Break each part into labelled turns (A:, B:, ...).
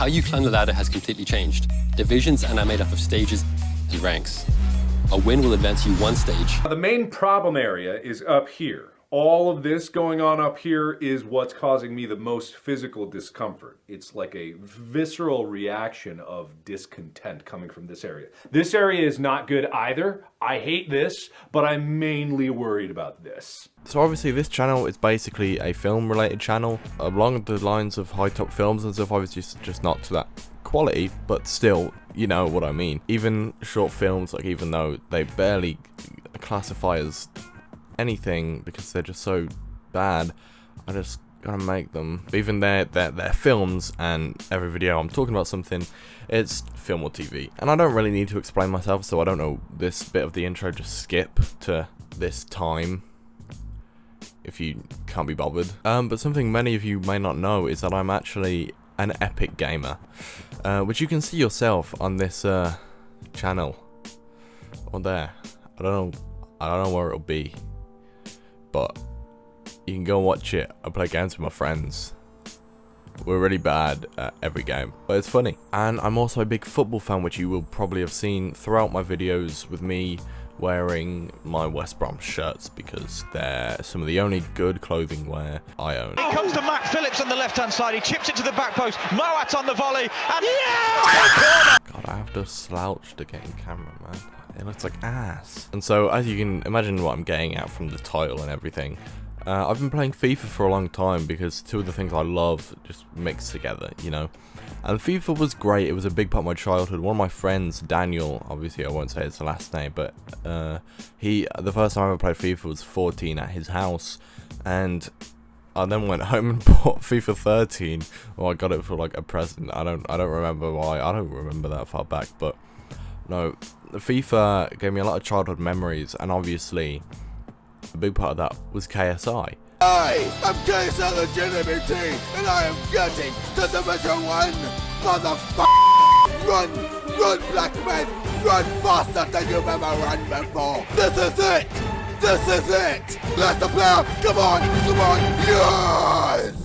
A: how you climb the ladder has completely changed. Divisions are now made up of stages and ranks. A win will advance you one stage.
B: The main problem area is up here. All of this going on up here is what's causing me the most physical discomfort. It's like a visceral reaction of discontent coming from this area. This area is not good either. I hate this, but I'm mainly worried about this.
C: So obviously this channel is basically a film related channel along the lines of high top films and stuff, obviously just not to that quality, but still, you know what I mean. Even short films, like even though they barely classify as anything because they're just so bad, I just gotta make them. Even they're films, and every video I'm talking about something, it's film or TV. And I don't really need to explain myself, so I don't know this bit of the intro, just skip to this time if you can't be bothered. But something many of you may not know is that I'm actually an epic gamer, which you can see yourself on this channel or there. I don't know where it'll be, but you can go and watch it. I play games with my friends. We're really bad at every game, but it's funny. And I'm also a big football fan, which you will probably have seen throughout my videos with me wearing my West Brom shirts because they're some of the only good clothing wear I own.
D: Here comes to Mac Phillips on the left-hand side. He chips it to the back post. Moat on the volley. And yeah!
C: God, I have to slouch to get in camera, man. It looks like ass. And so, as you can imagine what I'm getting at from the title and everything, I've been playing FIFA for a long time because two of the things I love just mixed together, you know. And FIFA was great. It was a big part of my childhood. One of my friends, Daniel, obviously I won't say his last name, but the first time I ever played FIFA was 14 at his house, and I then went home and bought FIFA 13. Well, I got it for like a present. I don't remember why. I don't remember that far back, but no, FIFA gave me a lot of childhood memories, and obviously a big part of that was KSI.
E: I am KSI Legitimacy, and I am getting to Division 1. Motherfucker! Run, black men, run faster than you've ever run before. This is it. This is it. Let the player. Come on, yes.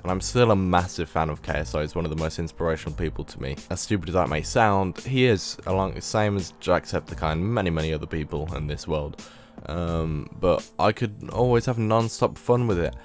C: And I'm still a massive fan of KSI. He's one of the most inspirational people to me. As stupid as that may sound, he is along the same as Jacksepticeye and many other people in this world. But I could always have non-stop fun with it.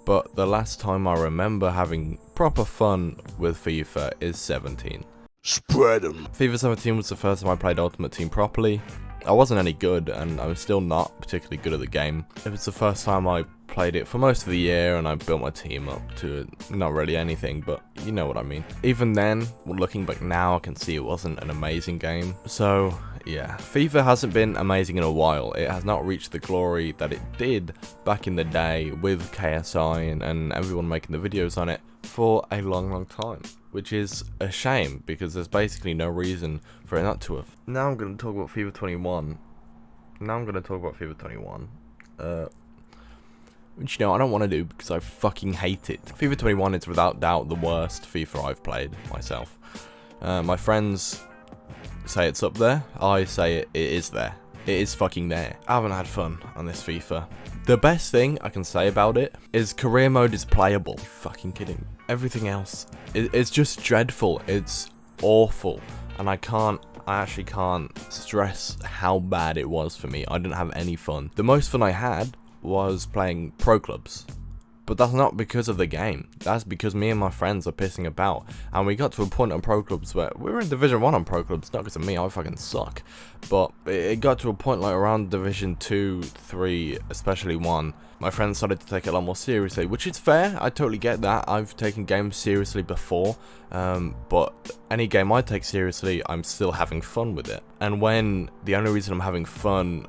C: But the last time I remember having proper fun with FIFA is 17.
E: Spread 'em.
C: FIFA 17 was the first time I played Ultimate Team properly. I wasn't any good, and I'm still not particularly good at the game. It was the first time I played it for most of the year, and I built my team up to not really anything, but you know what I mean. Even then, looking back now, I can see it wasn't an amazing game. So yeah, FIFA hasn't been amazing in a while. It has not reached the glory that it did back in the day with KSI and everyone making the videos on it for a long time, which is a shame because there's basically no reason for it not to have. Now I'm going to talk about FIFA 21. Which, you know, I don't want to do because I fucking hate it. FIFA 21 is without doubt the worst FIFA I've played myself. My friends say it's up there. I say it is there. It is fucking there. I haven't had fun on this FIFA. The best thing I can say about it is career mode is playable. Are you fucking kidding me? Everything else, it's just dreadful. It's awful. And I actually can't stress how bad it was for me. I didn't have any fun. The most fun I had was playing pro clubs, but that's not because of the game. That's because me and my friends are pissing about, and we got to a point on pro clubs where we were in Division 1 on pro clubs, not because of me, I fucking suck, but it got to a point like around Division 2, 3, especially 1, my friends started to take it a lot more seriously, which is fair. I totally get that. I've taken games seriously before, but any game I take seriously, I'm still having fun with it. And when the only reason I'm having fun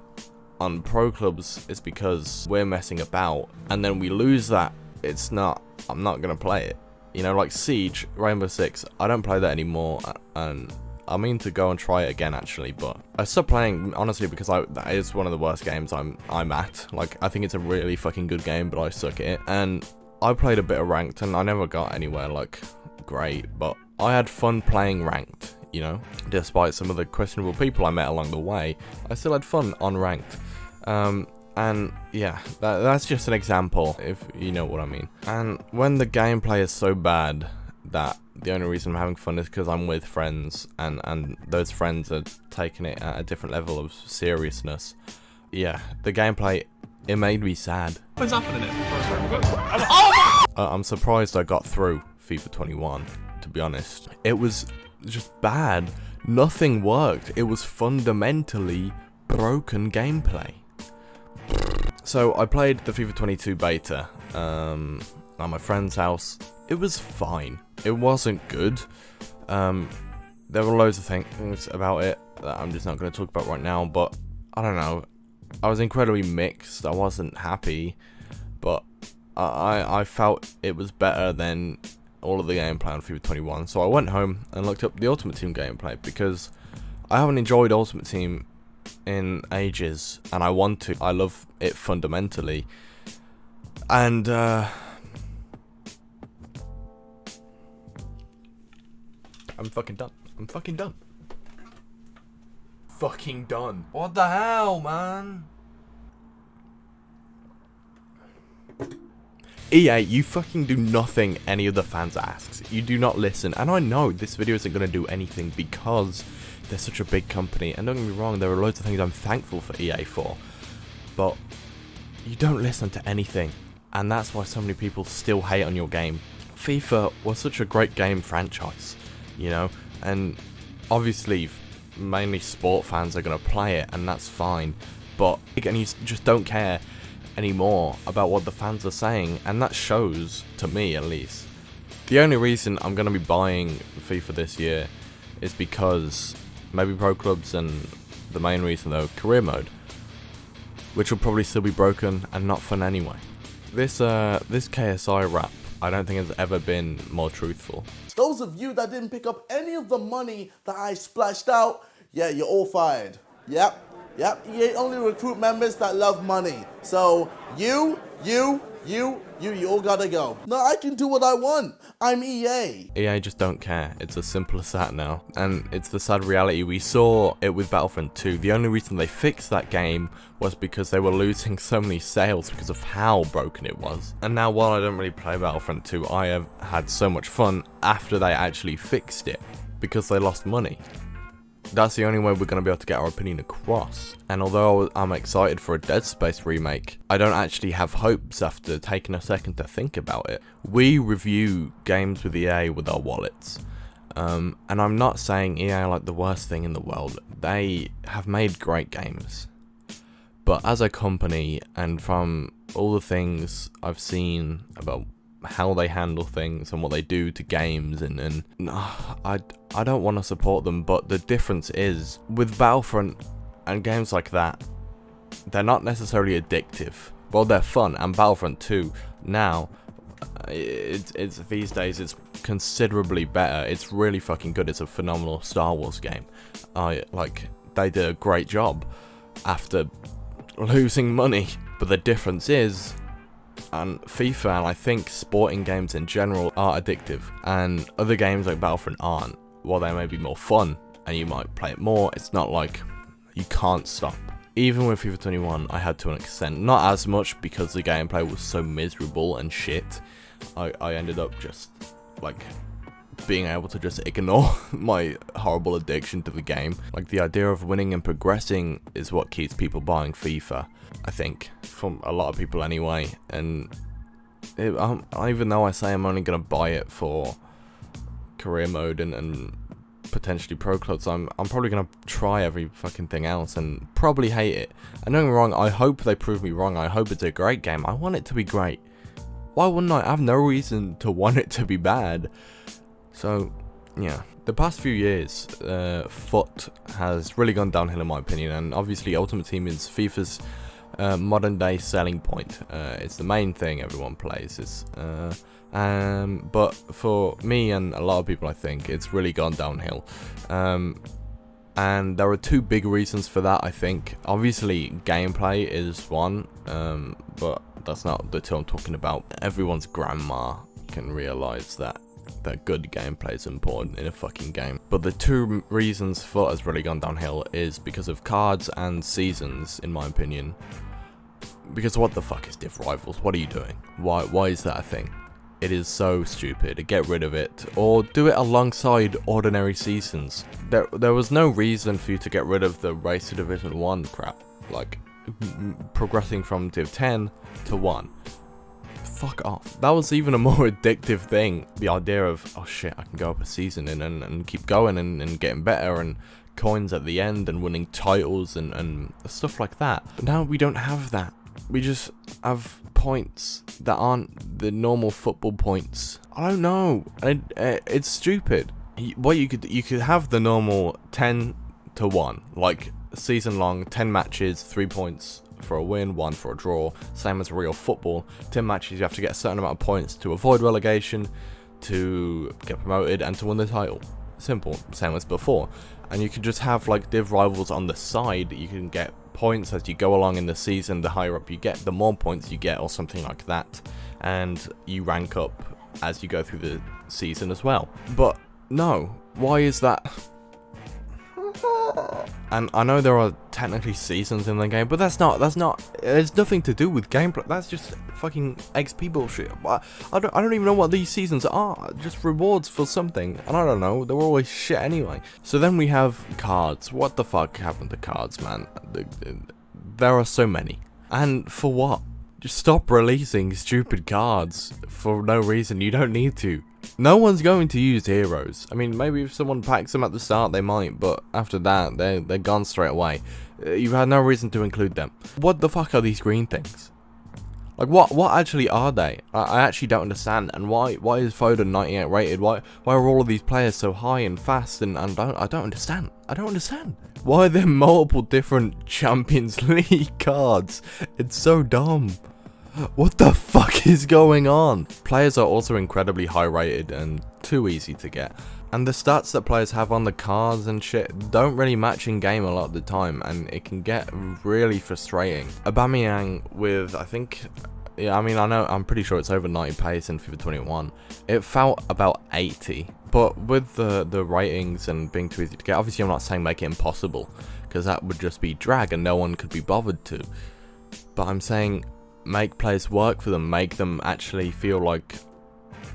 C: on pro clubs is because we're messing about, and then we lose that, I'm not gonna play it. You know, like Siege, Rainbow Six, I don't play that anymore, and I mean to go and try it again actually, but I stopped playing honestly because that is one of the worst games I'm at. Like, I think it's a really fucking good game, but I suck at it. And I played a bit of ranked, and I never got anywhere like great, but I had fun playing ranked. You know, despite some of the questionable people I met along the way, I still had fun on ranked. And yeah, that's just an example, if you know what I mean. And when the gameplay is so bad that the only reason I'm having fun is because I'm with friends, and those friends are taking it at a different level of seriousness. Yeah, the gameplay, it made me sad.
F: What's happening?
C: I'm surprised I got through FIFA 21, to be honest. It was just bad. Nothing worked. It was fundamentally broken gameplay. So I played the FIFA 22 beta at my friend's house. It was fine. It wasn't good. There were loads of things about it that I'm just not going to talk about right now, but I don't know. I was incredibly mixed. I wasn't happy, but I felt it was better than all of the gameplay on FIFA 21. So I went home and looked up the Ultimate Team gameplay because I haven't enjoyed Ultimate Team in ages, and I want to. I love it fundamentally, and I'm fucking done. I'm fucking done. Fucking done. What the hell, man? EA, you fucking do nothing any of the fans asks. You do not listen, and I know this video isn't going to do anything because they're such a big company, and don't get me wrong, there are loads of things I'm thankful for EA for, but you don't listen to anything, and that's why so many people still hate on your game. FIFA was such a great game franchise, you know, and obviously mainly sport fans are going to play it, and that's fine, but and you just don't care anymore about what the fans are saying, and that shows, to me at least. The only reason I'm going to be buying FIFA this year is because maybe pro clubs, and the main reason though, career mode, which will probably still be broken and not fun anyway. This KSI rap, I don't think has ever been more truthful.
E: Those of you that didn't pick up any of the money that I splashed out, yeah, you're all fired. Yep. EA only recruit members that love money. So you all gotta go. No, I can do what I want. I'm EA.
C: EA just don't care. It's as simple as that now. And it's the sad reality. We saw it with Battlefront 2. The only reason they fixed that game was because they were losing so many sales because of how broken it was. And now, while I don't really play Battlefront 2, I have had so much fun after they actually fixed it because they lost money. That's the only way we're going to be able to get our opinion across. And although I'm excited for a Dead Space remake, I don't actually have hopes after taking a second to think about it. We review games with EA with our wallets. And I'm not saying EA are like the worst thing in the world. They have made great games. But as a company, and from all the things I've seen about how they handle things and what they do to games, and I don't want to support them, but the difference is with Battlefront and games like that, they're not necessarily addictive. Well, they're fun, and Battlefront 2 now, it's these days it's considerably better. It's really fucking good. It's a phenomenal Star Wars game. They did a great job after losing money, but the difference is, and FIFA, and I think sporting games in general, are addictive, and other games like Battlefront aren't. While they may be more fun and you might play it more, it's not like you can't stop. Even with FIFA 21, I had to an extent, not as much because the gameplay was so miserable and shit. I ended up just like being able to just ignore my horrible addiction to the game. Like, the idea of winning and progressing is what keeps people buying FIFA, I think, from a lot of people anyway. And even though I say I'm only going to buy it for career mode and potentially pro clubs, I'm probably going to try every fucking thing else and probably hate it. And don't get me wrong, I hope they prove me wrong. I hope it's a great game. I want it to be great. Why wouldn't I? I have no reason to want it to be bad. So, yeah. The past few years, FUT has really gone downhill in my opinion, and obviously Ultimate Team is FIFA's modern day selling point. It's the main thing everyone plays. But for me and a lot of people, I think it's really gone downhill. And there are two big reasons for that, I think. Obviously, gameplay is one, but that's not the two I'm talking about. Everyone's grandma can realize that good gameplay is important in a fucking game. But the two reasons FUT has really gone downhill is because of cards and seasons, in my opinion. Because what the fuck is Div Rivals? What are you doing? Why is that a thing? It is so stupid. Get rid of it, or do it alongside ordinary seasons. There was no reason for you to get rid of the Race to Division 1 crap, like progressing from Div 10 to 1. Fuck off. That was even a more addictive thing. The idea of, oh shit, I can go up a season and keep going and getting better, and coins at the end and winning titles and stuff like that. But now we don't have that. We just have points that aren't the normal football points. I don't know. It's stupid. What you could have the normal 10 to 1, like season long, 10 matches, 3 points for a win, 1 for a draw, same as real football. 10 matches, you have to get a certain amount of points to avoid relegation, to get promoted, and to win the title. Simple, same as before. And you can just have like Div Rivals on the side. You can get points as you go along in the season. The higher up you get, the more points you get, or something like that. And you rank up as you go through the season as well. But no, why is that? And I know there are technically seasons in the game, but that's not, it's nothing to do with gameplay. That's just fucking XP bullshit. I don't even know what these seasons are. Just rewards for something, and I don't know, they were always shit anyway. So then we have cards. What the fuck happened to cards, man? There are so many. And for what? Just stop releasing stupid cards for no reason. You don't need to. No one's going to use heroes. I mean, maybe if someone packs them at the start, they might, but after that, they're gone straight away. You had no reason to include them. What the fuck are these green things? Like, what actually are they? I actually don't understand. And why is Foden 98 rated? Why are all of these players so high and fast? And I don't understand. I don't understand. Why are there multiple different Champions League cards? It's so dumb. What the fuck is going on? Players are also incredibly high rated and too easy to get. And the stats that players have on the cards and shit don't really match in game a lot of the time, and it can get really frustrating. Aubameyang with, I think, yeah, I mean, I'm pretty sure it's over 90 pace in FIFA 21. It felt about 80. But with the ratings and being too easy to get, obviously I'm not saying make it impossible, because that would just be drag and no one could be bothered to. But I'm saying make players work for them, make them actually feel like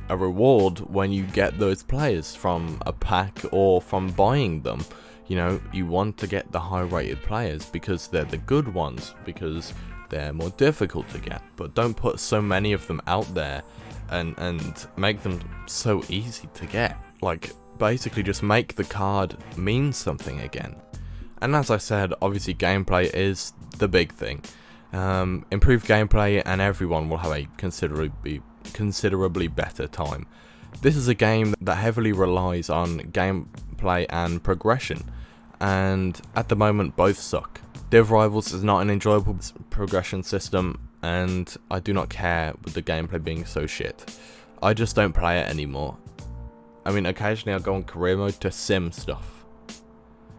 C: a reward when you get those players from a pack or from buying them. You know, you want to get the high rated players because they're the good ones, because they're more difficult to get. But don't put so many of them out there and make them so easy to get. Like, basically just make the card mean something again. And as I said, obviously gameplay is the big thing. Improved gameplay and everyone will have a considerably better time. This is a game that heavily relies on gameplay and progression, and at the moment both suck. Div Rivals is not an enjoyable progression system, and I do not care with the gameplay being so shit. I just don't play it anymore. I mean, occasionally I'll go on career mode to sim stuff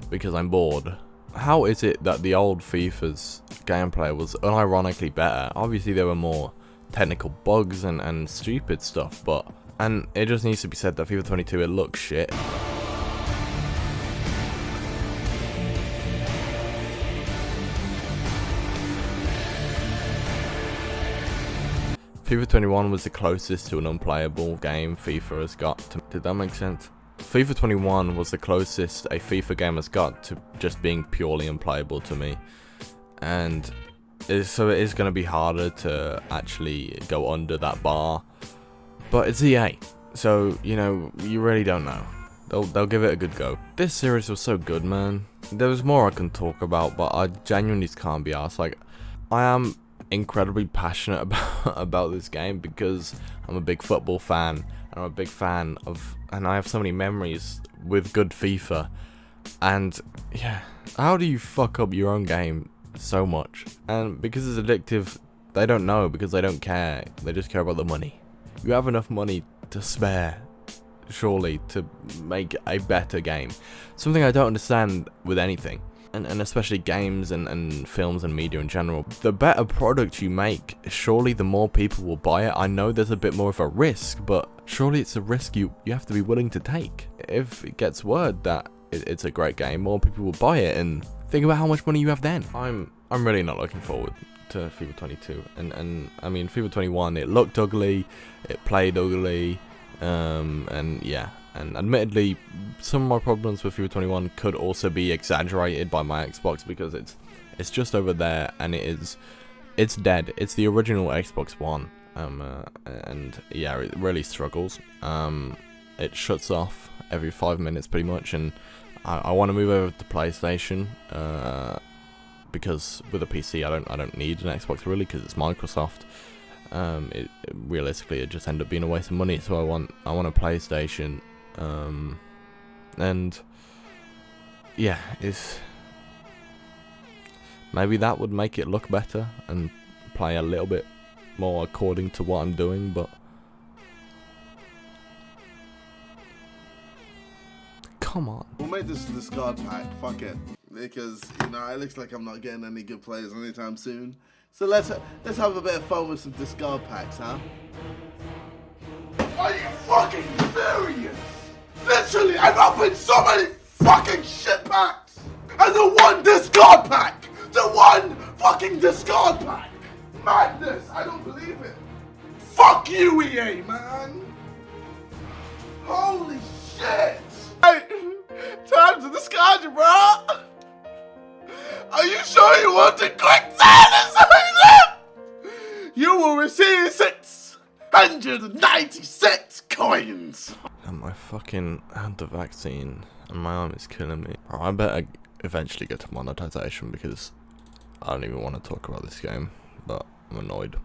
C: because I'm bored. How is it that the old FIFA's gameplay was unironically better? Obviously there were more technical bugs and stupid stuff, and it just needs to be said that FIFA 22, it looks shit. FIFA 21 was the closest to an unplayable game FIFA has got to. Did that make sense? FIFA 21 was the closest a FIFA game has got to just being purely unplayable to me, and so it is going to be harder to actually go under that bar, but it's EA, so you know, you really don't know. They'll give it a good go. This series was so good, man. There was more I can talk about, but I genuinely can't be arsed. Like, I am incredibly passionate about this game because I'm a big football fan. I'm a big fan of, and I have so many memories with good FIFA. And yeah, how do you fuck up your own game so much? And because it's addictive, they don't know, because they don't care. They just care about the money. You have enough money to spare, surely, to make a better game. Something I don't understand with anything. And especially games and films and media in general. The better product you make, surely the more people will buy it. I know there's a bit more of a risk, but surely it's a risk you have to be willing to take. If it gets word that it's a great game, more people will buy it, and think about how much money you have then. I'm really not looking forward to FIFA 22, and I mean FIFA 21, it looked ugly, it played ugly, and yeah, and admittedly some of my problems with FIFA 21 could also be exaggerated by my Xbox, because it's just over there and it's dead. It's the original Xbox One, and yeah, it really struggles. It shuts off every 5 minutes pretty much, and I want to move over to PlayStation, because with a PC I don't need an Xbox really, because it's Microsoft. Realistically it just ended up being a waste of money, so I want a PlayStation, and yeah, maybe that would make it look better and play a little bit more according to what I'm doing, but come on.
E: We'll make this a discard pack, fuck it. Because, you know, it looks like I'm not getting any good players anytime soon. So let's have a bit of fun with some discard packs, huh? Are you fucking serious? Literally, I've opened so many fucking shit packs! And the one discard pack! The one fucking discard pack! Madness, I don't believe it. Fuck you, EA, man! Holy shit! Hey, time to discard you, bro! Are you sure you want to quick silence? You will receive 696 coins!
C: And I fucking had the vaccine and my arm is killing me. I better eventually get to monetization, because I don't even want to talk about this game, but I'm annoyed.